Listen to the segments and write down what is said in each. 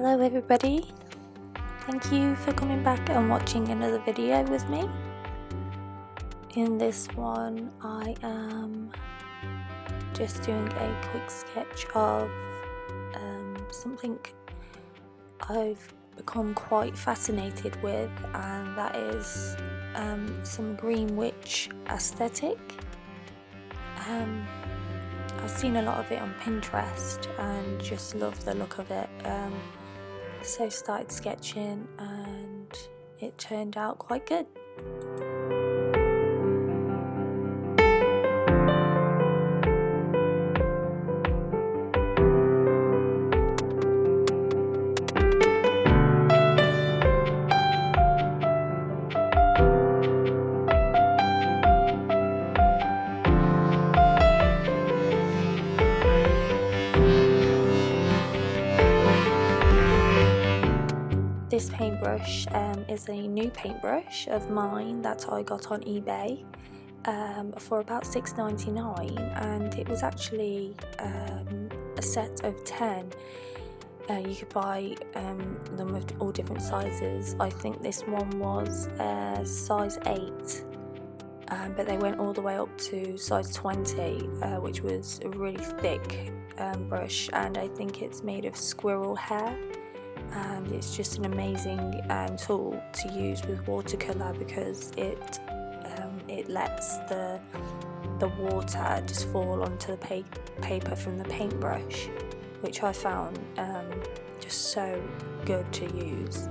Hello everybody, thank you for coming back and watching another video with me. In this one I am just doing a quick sketch of something I've become quite fascinated with, and that is some green witch aesthetic. I've seen a lot of it on Pinterest and just love the look of it, so started sketching and it turned out quite good. This paintbrush is a new paintbrush of mine that I got on eBay for about $6.99, and it was actually a set of 10. You could buy them of all different sizes. I think this one was size 8, but they went all the way up to size 20, which was a really thick brush, and I think it's made of squirrel hair. And it's just an amazing tool to use with watercolor because it lets the water just fall onto the paper from the paintbrush, which I found just so good to use.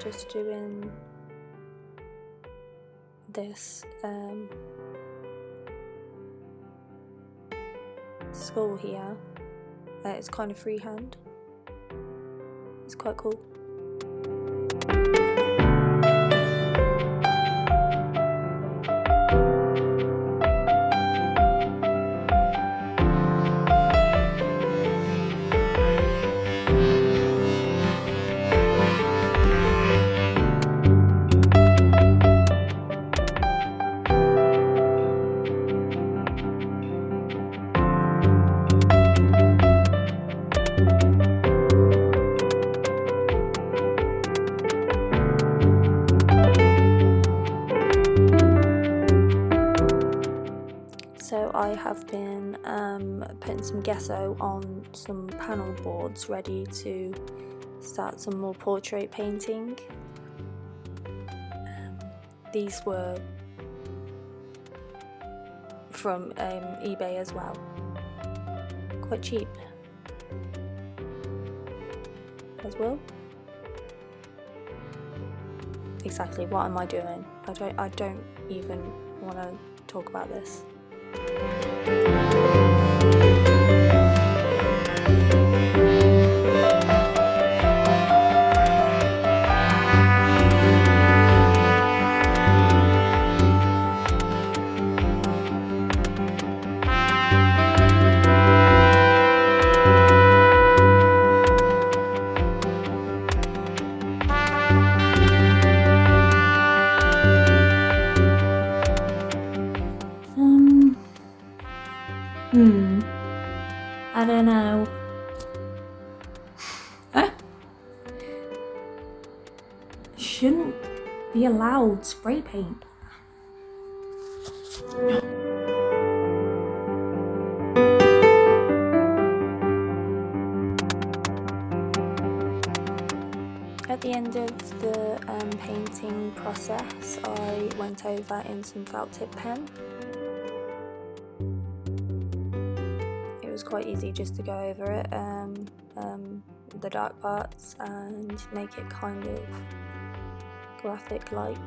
Just doing this skull here. It's kind of freehand. It's quite cool. So I have been putting some gesso on some panel boards ready to start some more portrait painting. These were from eBay as well, quite cheap as well. Exactly, what am I doing? I don't even want to talk about this. I don't know. Shouldn't be allowed spray paint. At the end of the painting process, I went over in some felt tip pen. It was quite easy just to go over it, the dark parts, and make it kind of graphic-like.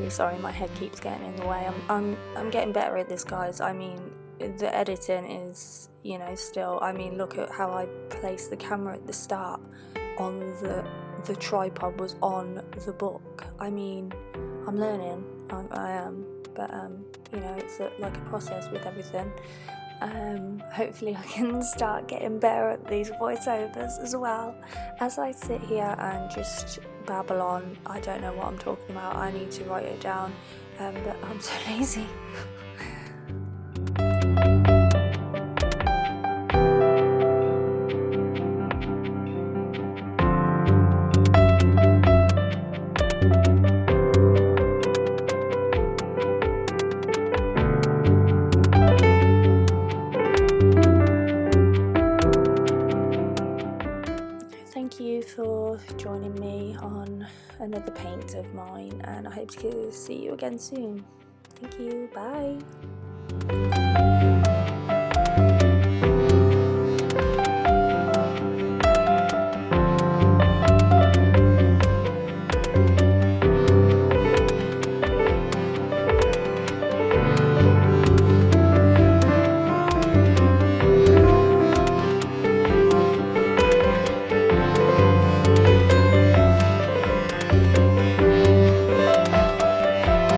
Sorry, my head keeps getting in the way. I'm getting better at this, guys. I mean, the editing is, you know, still, I mean, look at how I placed the camera at the start on the tripod was on the book. I mean, I'm learning, I am, but you know, it's like a process with everything. Hopefully I can start getting better at these voiceovers as well. As I sit here and just babble on, I don't know what I'm talking about. I need to write it down, but I'm so lazy. Thank you for joining me on another paint of mine, and I hope to see you again soon. Thank you, bye.